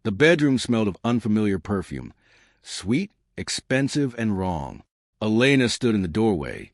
The bedroom smelled of unfamiliar perfume. Sweet, expensive, and wrong. Elena stood in the doorway,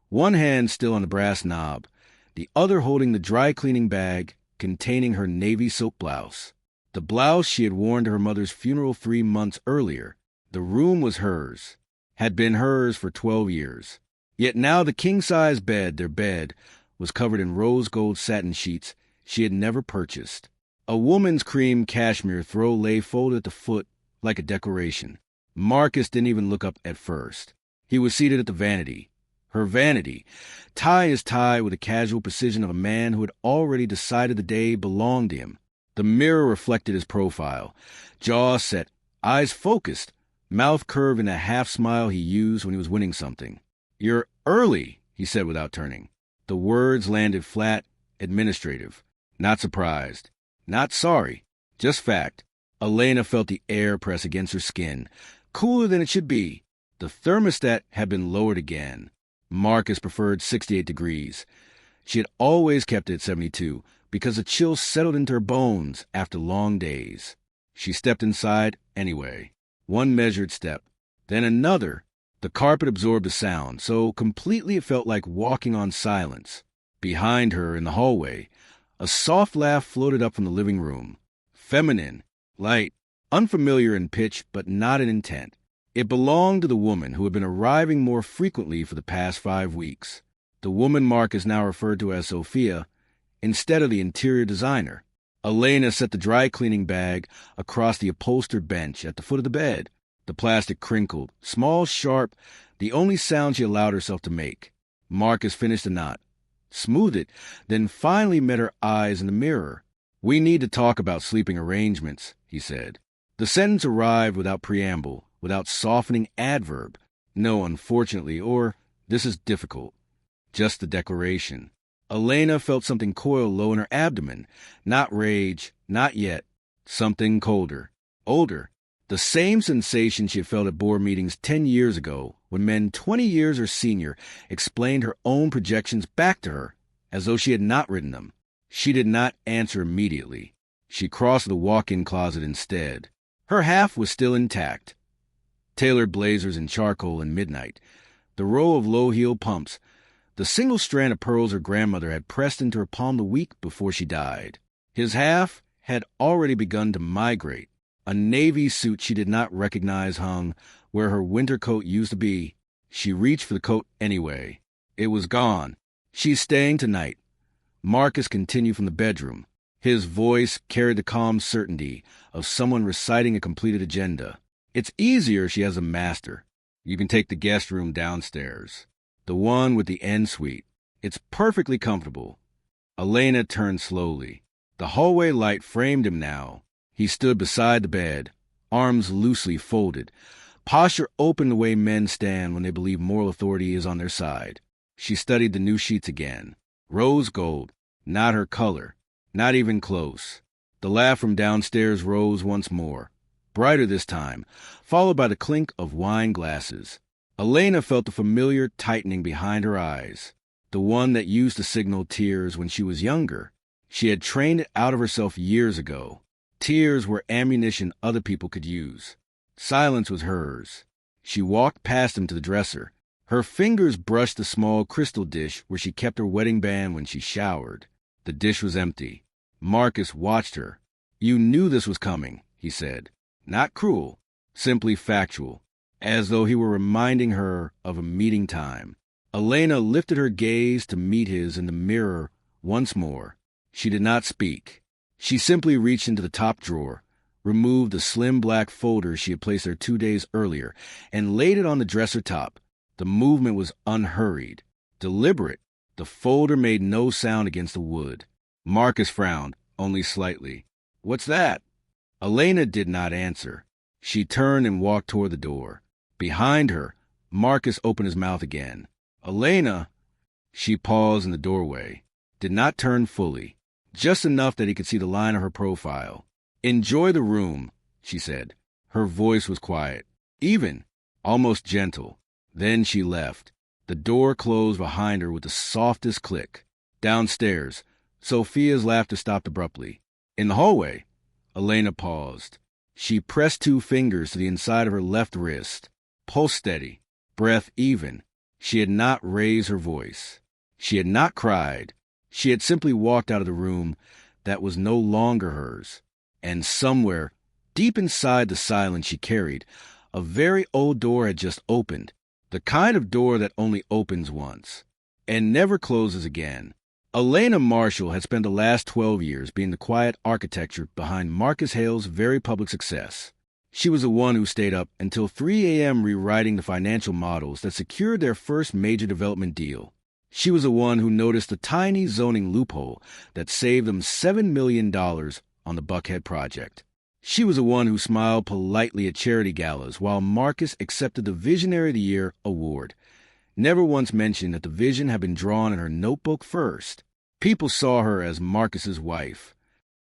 one hand still on the brass knob, the other holding the dry-cleaning bag containing her navy silk blouse. The blouse she had worn to her mother's funeral 3 months earlier. The room was hers, had been hers for 12 years. Yet now the king-size bed, their bed, was covered in rose-gold satin sheets she had never purchased. A woman's cream cashmere throw lay folded at the foot like a decoration. Marcus didn't even look up at first. He was seated at the vanity. Her vanity, tie as tie with the casual precision of a man who had already decided the day belonged to him. The mirror reflected his profile, jaw set, eyes focused, mouth curved in a half-smile he used when he was winning something. "You're early," he said without turning. The words landed flat, administrative. Not surprised. Not sorry. Just fact. Elena felt the air press against her skin, cooler than it should be. The thermostat had been lowered again. Marcus preferred 68 degrees. She had always kept it at 72, because the chill settled into her bones after long days. She stepped inside anyway. One measured step, then another. The carpet absorbed the sound, so completely it felt like walking on silence. Behind her, in the hallway, a soft laugh floated up from the living room. Feminine, light, unfamiliar in pitch, but not in intent. It belonged to the woman who had been arriving more frequently for the past 5 weeks. The woman Marcus now referred to as Sophia, instead of the interior designer. Elena set the dry-cleaning bag across the upholstered bench at the foot of the bed. The plastic crinkled, small, sharp, the only sound she allowed herself to make. Marcus finished the knot, smoothed it, then finally met her eyes in the mirror. "We need to talk about sleeping arrangements," he said. The sentence arrived without preamble, without softening adverb. No, unfortunately, or this is difficult. Just the declaration. Elena felt something coil low in her abdomen. Not rage, not yet. Something colder, older. The same sensation she had felt at board meetings 10 years ago, when men 20 years her senior explained her own projections back to her, as though she had not written them. She did not answer immediately. She crossed the walk-in closet instead. Her half was still intact. Tailored blazers in charcoal and midnight, the row of low-heel pumps, the single strand of pearls her grandmother had pressed into her palm the week before she died. His half had already begun to migrate. A navy suit she did not recognize hung where her winter coat used to be. She reached for the coat anyway. It was gone. "She's staying tonight." Marcus continued from the bedroom. His voice carried the calm certainty of someone reciting a completed agenda. "It's easier she has a master. You can take the guest room downstairs. The one with the en suite. It's perfectly comfortable." Elena turned slowly. The hallway light framed him now. He stood beside the bed, arms loosely folded, posture open the way men stand when they believe moral authority is on their side. She studied the new sheets again. Rose gold, not her color, not even close. The laugh from downstairs rose once more, brighter this time, followed by the clink of wine glasses. Elena felt the familiar tightening behind her eyes, the one that used to signal tears when she was younger. She had trained it out of herself years ago. Tears were ammunition other people could use. Silence was hers. She walked past him to the dresser. Her fingers brushed the small crystal dish where she kept her wedding band when she showered. The dish was empty. Marcus watched her. "You knew this was coming," he said. Not cruel, simply factual, as though he were reminding her of a meeting time. Elena lifted her gaze to meet his in the mirror once more. She did not speak. She simply reached into the top drawer, removed the slim black folder she had placed there 2 days earlier, and laid it on the dresser top. The movement was unhurried, deliberate. The folder made no sound against the wood. Marcus frowned, only slightly. "What's that?" Elena did not answer. She turned and walked toward the door. Behind her, Marcus opened his mouth again. "Elena!" She paused in the doorway, did not turn fully, just enough that he could see the line of her profile. "Enjoy the room," she said. Her voice was quiet, even, almost gentle. Then she left. The door closed behind her with the softest click. Downstairs, Sophia's laughter stopped abruptly. In the hallway, Elena paused. She pressed 2 fingers to the inside of her left wrist. Pulse steady, breath even. She had not raised her voice. She had not cried. She had simply walked out of the room that was no longer hers. And somewhere, deep inside the silence she carried, a very old door had just opened. The kind of door that only opens once and never closes again. Elena Marshall had spent the last 12 years being the quiet architecture behind Marcus Hale's very public success. She was the one who stayed up until 3 a.m. rewriting the financial models that secured their first major development deal. She was the one who noticed the tiny zoning loophole that saved them $7 million on the Buckhead project. She was the one who smiled politely at charity galas while Marcus accepted the Visionary of the Year award. Never once mentioned that the vision had been drawn in her notebook first. People saw her as Marcus's wife.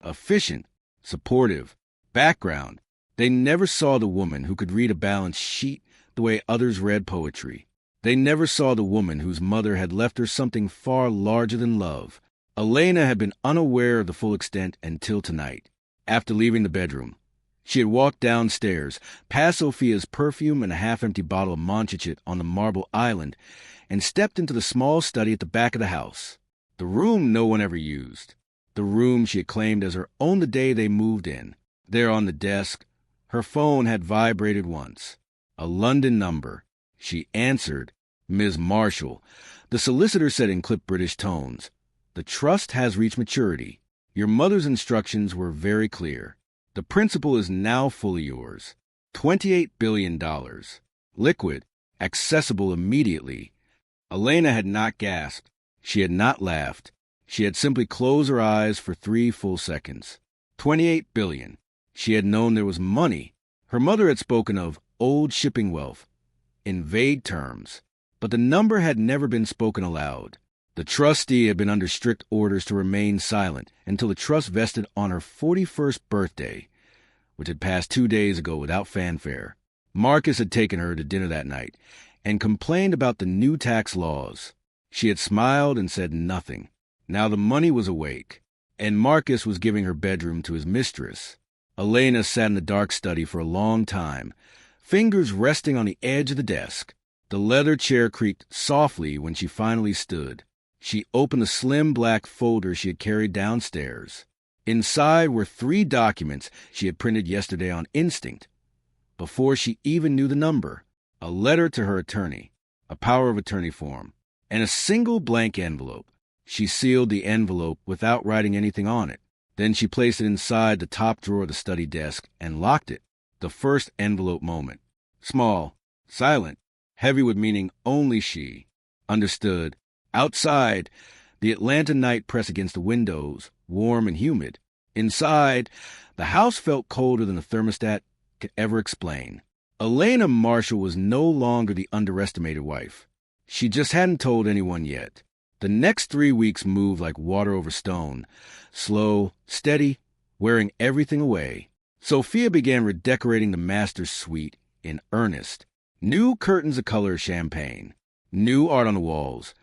Efficient, supportive, background. They never saw the woman who could read a balance sheet the way others read poetry. They never saw the woman whose mother had left her something far larger than love. Elena had been unaware of the full extent until tonight. After leaving the bedroom, she had walked downstairs, past Sophia's perfume and a half-empty bottle of Monchichet on the marble island, and stepped into the small study at the back of the house. The room no one ever used. The room she had claimed as her own the day they moved in. There on the desk, her phone had vibrated once. A London number. She answered. Ms. Marshall. The solicitor said in clipped British tones, "The trust has reached maturity. Your mother's instructions were very clear. The principal is now fully yours. $28 billion. Liquid. Accessible immediately." Elena had not gasped. She had not laughed. She had simply closed her eyes for 3 full seconds. 28 billion. She had known there was money. Her mother had spoken of old shipping wealth in vague terms, but the number had never been spoken aloud. The trustee had been under strict orders to remain silent until the trust vested on her 41st birthday, which had passed 2 days ago without fanfare. Marcus had taken her to dinner that night and complained about the new tax laws. She had smiled and said nothing. Now the money was awake, and Marcus was giving her bedroom to his mistress. Elena sat in the dark study for a long time, fingers resting on the edge of the desk. The leather chair creaked softly when she finally stood. She opened the slim black folder she had carried downstairs. Inside were 3 documents she had printed yesterday on instinct, before she even knew the number. A letter to her attorney, a power of attorney form, and a single blank envelope. She sealed the envelope without writing anything on it. Then she placed it inside the top drawer of the study desk and locked it. The first envelope moment. Small, silent, heavy with meaning only she understood. Outside, the Atlanta night pressed against the windows, warm and humid. Inside, the house felt colder than the thermostat could ever explain. Elena Marshall was no longer the underestimated wife. She just hadn't told anyone yet. The next 3 weeks moved like water over stone, slow, steady, wearing everything away. Sophia began redecorating the master's suite in earnest. New curtains of color champagne, new art on the walls,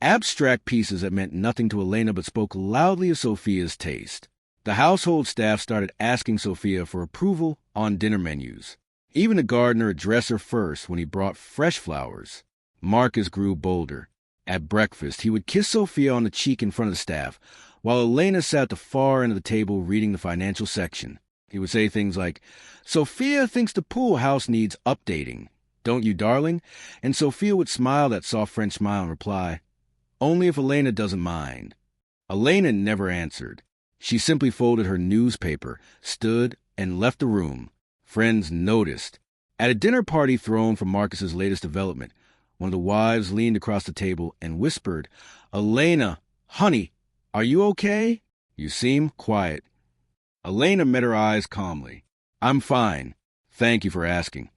abstract pieces that meant nothing to Elena but spoke loudly of Sophia's taste. The household staff started asking Sophia for approval on dinner menus. Even the gardener addressed her first when he brought fresh flowers. Marcus grew bolder. At breakfast, he would kiss Sophia on the cheek in front of the staff, while Elena sat at the far end of the table reading the financial section. He would say things like, "Sophia thinks the pool house needs updating. Don't you, darling?" And Sophia would smile that soft French smile and reply, "Only if Elena doesn't mind." Elena never answered. She simply folded her newspaper, stood, and left the room. Friends noticed. At a dinner party thrown for Marcus's latest development, one of the wives leaned across the table and whispered, "Elena, honey, are you okay? You seem quiet." Elena met her eyes calmly. "I'm fine. Thank you for asking."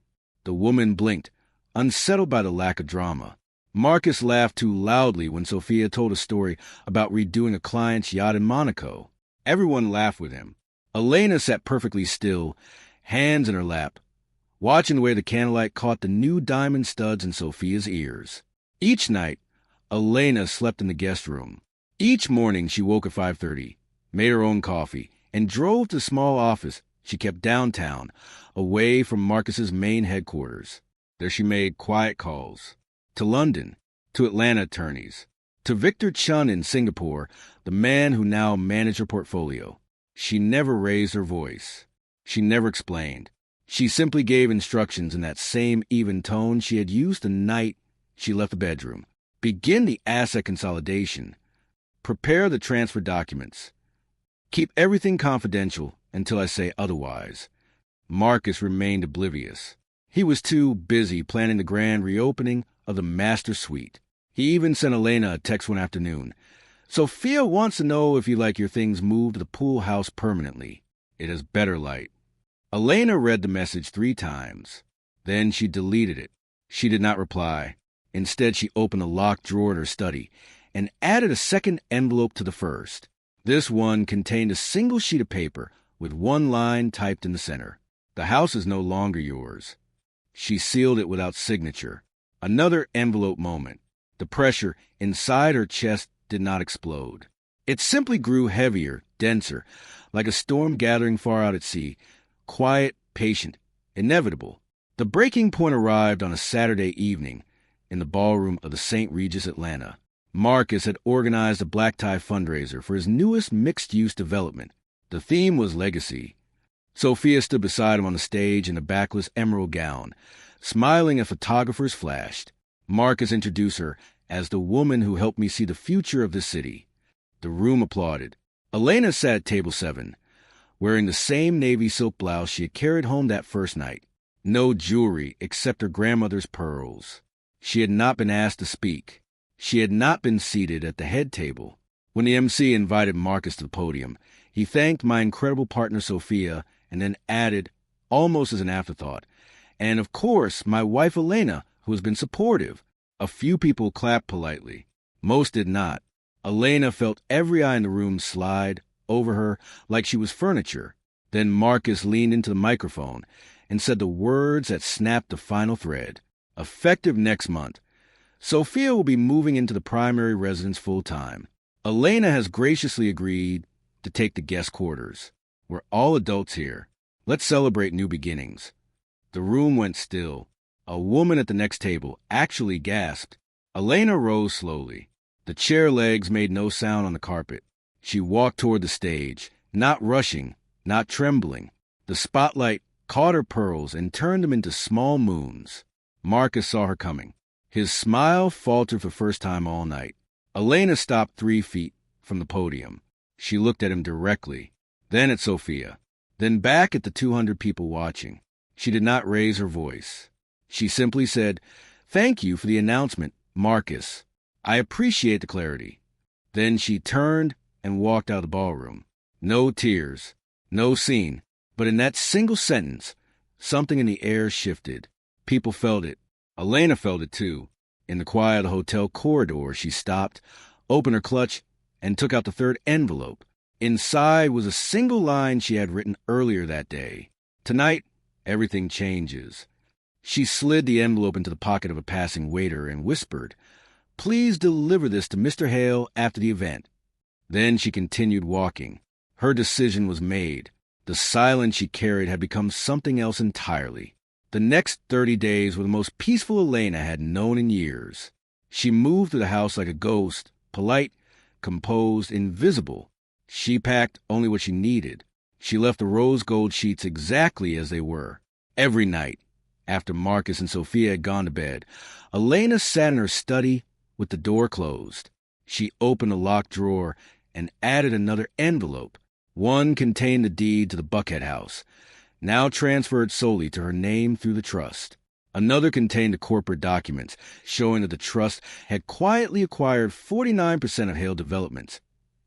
The woman blinked, unsettled by the lack of drama. Marcus laughed too loudly when Sophia told a story about redoing a client's yacht in Monaco. Everyone laughed with him. Elena sat perfectly still, hands in her lap, watching the way the candlelight caught the new diamond studs in Sophia's ears. Each night, Elena slept in the guest room. Each morning she woke at 5:30, made her own coffee, and drove to the small office She kept downtown, away from Marcus's main headquarters. There she made quiet calls. To London, to Atlanta attorneys, to Victor Chun in Singapore, the man who now managed her portfolio. She never raised her voice. She never explained. She simply gave instructions in that same even tone she had used the night she left the bedroom. Begin the asset consolidation. Prepare the transfer documents. Keep everything confidential until I say otherwise. Marcus remained oblivious. He was too busy planning the grand reopening of the master suite. He even sent Elena a text one afternoon. Sophia wants to know if you like your things moved to the pool house permanently. It has better light. Elena read the message 3 times. Then she deleted it. She did not reply. Instead, she opened a locked drawer in her study and added a second envelope to the first. This one contained a single sheet of paper with one line typed in the center. The house is no longer yours. She sealed it without signature. Another envelope moment. The pressure inside her chest did not explode. It simply grew heavier, denser, like a storm gathering far out at sea, quiet, patient, inevitable. The breaking point arrived on a Saturday evening in the ballroom of the St. Regis Atlanta. Marcus had organized a black tie fundraiser for his newest mixed-use development. The theme was legacy. Sophia stood beside him on the stage in a backless emerald gown, smiling as photographers flashed. Marcus introduced her as the woman who helped me see the future of the city. The room applauded. Elena sat at table 7, wearing the same navy silk blouse she had carried home that first night. No jewelry except her grandmother's pearls. She had not been asked to speak. She had not been seated at the head table. When the MC invited Marcus to the podium, he thanked my incredible partner Sophia and then added, almost as an afterthought, and of course my wife Elena, who has been supportive. A few people clapped politely. Most did not. Elena felt every eye in the room slide over her like she was furniture. Then Marcus leaned into the microphone and said the words that snapped the final thread. Effective next month, Sophia will be moving into the primary residence full-time. Elena has graciously agreed to take the guest quarters. We're all adults here. Let's celebrate new beginnings. The room went still. A woman at the next table actually gasped. Elena rose slowly. The chair legs made no sound on the carpet. She walked toward the stage, not rushing, not trembling. The spotlight caught her pearls and turned them into small moons. Marcus saw her coming. His smile faltered for the first time all night. Elena stopped 3 feet from the podium. She looked at him directly, then at Sophia, then back at the 200 people watching. She did not raise her voice. She simply said, "Thank you for the announcement, Marcus. I appreciate the clarity." Then she turned and walked out of the ballroom. No tears, no scene, but in that single sentence, something in the air shifted. People felt it. Elena felt it too. In the quiet of the hotel corridor, she stopped, opened her clutch, and took out the third envelope. Inside was a single line she had written earlier that day. "Tonight, everything changes." She slid the envelope into the pocket of a passing waiter and whispered, "Please deliver this to Mr. Hale after the event." Then she continued walking. Her decision was made. The silence she carried had become something else entirely. The next 30 days were the most peaceful Elena had known in years. She moved through the house like a ghost, polite, composed, invisible. She packed only what she needed. She left the rose gold sheets exactly as they were. Every night, after Marcus and Sophia had gone to bed, Elena sat in her study with the door closed. She opened a locked drawer and added another envelope. One contained the deed to the Buckhead house, now transferred solely to her name through the trust. Another contained the corporate documents showing that the trust had quietly acquired 49% of Hale Developments,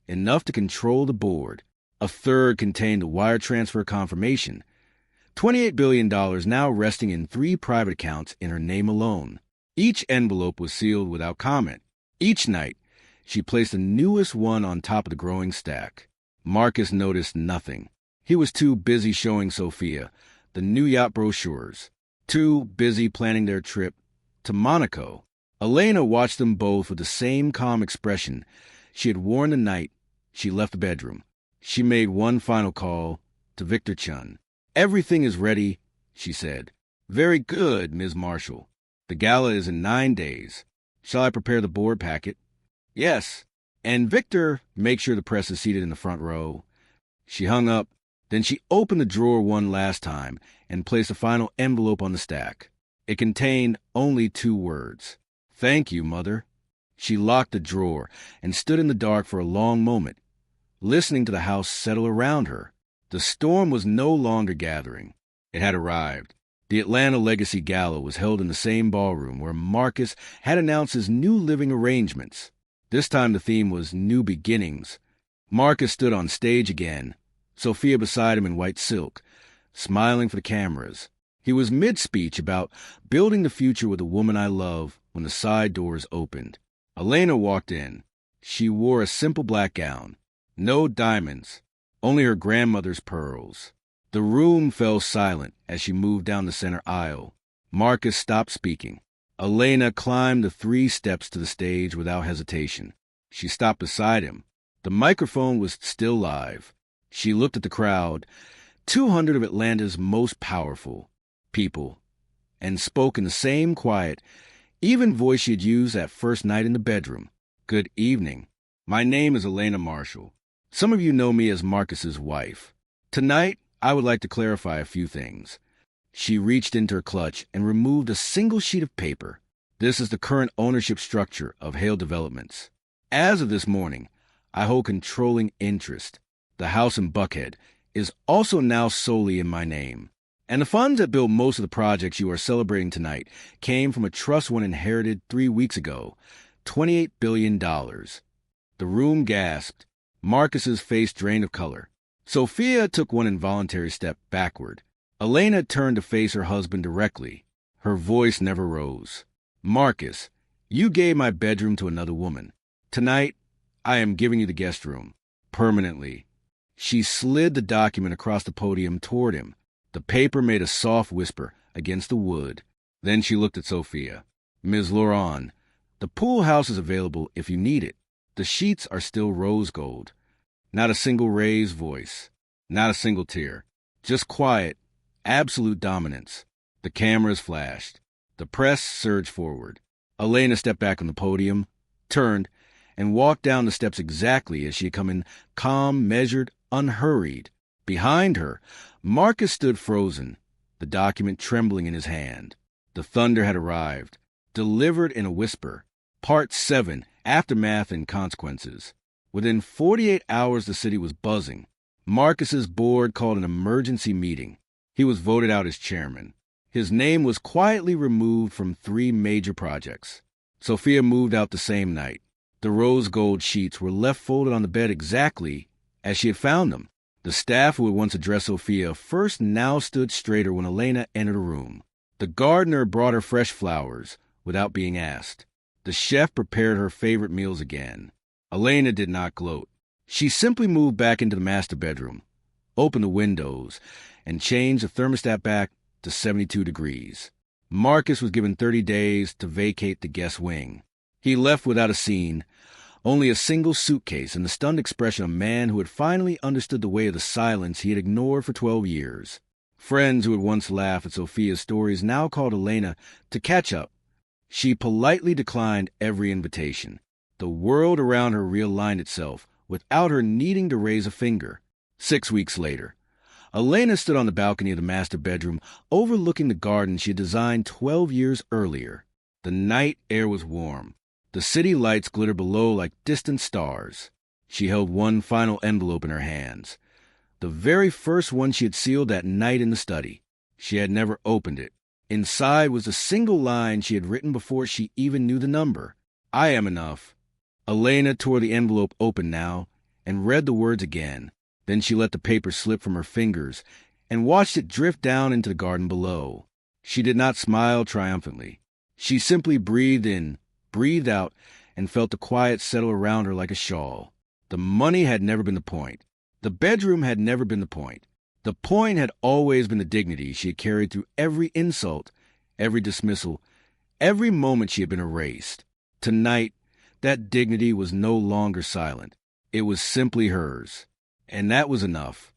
enough to control the board. A third contained the wire transfer confirmation, $28 billion now resting in 3 private accounts in her name alone. Each envelope was sealed without comment. Each night, she placed the newest one on top of the growing stack. Marcus noticed nothing. He was too busy showing Sophia the new yacht brochures, too busy planning their trip to Monaco. Elena watched them both with the same calm expression she had worn the night she left the bedroom. She made one final call to Victor Chun. "Everything is ready," she said. "Very good, Ms. Marshall. The gala is in 9 days. Shall I prepare the board packet?" "Yes. And Victor, make sure the press is seated in the front row." She hung up. Then she opened the drawer one last time and placed a final envelope on the stack. It contained only 2 words. "Thank you, Mother." She locked the drawer and stood in the dark for a long moment, listening to the house settle around her. The storm was no longer gathering. It had arrived. The Atlanta Legacy Gala was held in the same ballroom where Marcus had announced his new living arrangements. This time the theme was New Beginnings. Marcus stood on stage again, Sophia beside him in white silk, smiling for the cameras. He was mid-speech about building the future with a woman I love when the side doors opened. Elena walked in. She wore a simple black gown. No diamonds, only her grandmother's pearls. The room fell silent as she moved down the center aisle. Marcus stopped speaking. Elena climbed the 3 steps to the stage without hesitation. She stopped beside him. The microphone was still live. She looked at the crowd, 200 of Atlanta's most powerful people, and spoke in the same quiet, even voice she had used that first night in the bedroom. "Good evening. My name is Elena Marshall. Some of you know me as Marcus's wife. Tonight, I would like to clarify a few things." She reached into her clutch and removed a single sheet of paper. "This is the current ownership structure of Hale Developments. As of this morning, I hold controlling interest. The house in Buckhead is also now solely in my name. And the funds that built most of the projects you are celebrating tonight came from a trust one inherited 3 weeks ago, $28 billion. The room gasped. Marcus's face drained of color. Sophia took one involuntary step backward. Elena turned to face her husband directly. Her voice never rose. "Marcus, you gave my bedroom to another woman. Tonight, I am giving you the guest room. Permanently." She slid the document across the podium toward him. The paper made a soft whisper against the wood. Then she looked at Sophia. "Ms. Laurent, the pool house is available if you need it. The sheets are still rose gold." Not a single raised voice. Not a single tear. Just quiet, absolute dominance. The cameras flashed. The press surged forward. Elena stepped back on the podium, turned, and walked down the steps exactly as she had come in, calm, measured, unhurried. Behind her, Marcus stood frozen, the document trembling in his hand. The thunder had arrived, delivered in a whisper. Part 7, Aftermath and Consequences. Within 48 hours, the city was buzzing. Marcus's board called an emergency meeting. He was voted out as chairman. His name was quietly removed from 3 major projects. Sophia moved out the same night. The rose gold sheets were left folded on the bed exactly as she had found them. The staff who had once addressed Sophia first now stood straighter when Elena entered a room. The gardener brought her fresh flowers without being asked. The chef prepared her favorite meals again. Elena did not gloat. She simply moved back into the master bedroom, opened the windows, and changed the thermostat back to 72 degrees. Marcus was given 30 days to vacate the guest wing. He left without a scene, only a single suitcase and the stunned expression of a man who had finally understood the way of the silence he had ignored for 12 years. Friends who had once laughed at Sophia's stories now called Elena to catch up. She politely declined every invitation. The world around her realigned itself without her needing to raise a finger. 6 weeks later, Elena stood on the balcony of the master bedroom overlooking the garden she had designed 12 years earlier. The night air was warm. The city lights glittered below like distant stars. She held one final envelope in her hands, the very first one she had sealed that night in the study. She had never opened it. Inside was a single line she had written before she even knew the number. "I am enough." Elena tore the envelope open now and read the words again. Then she let the paper slip from her fingers and watched it drift down into the garden below. She did not smile triumphantly. She simply breathed in, breathed out, and felt the quiet settle around her like a shawl. The money had never been the point. The bedroom had never been the point. The point had always been the dignity she had carried through every insult, every dismissal, every moment she had been erased. Tonight, that dignity was no longer silent. It was simply hers. And that was enough.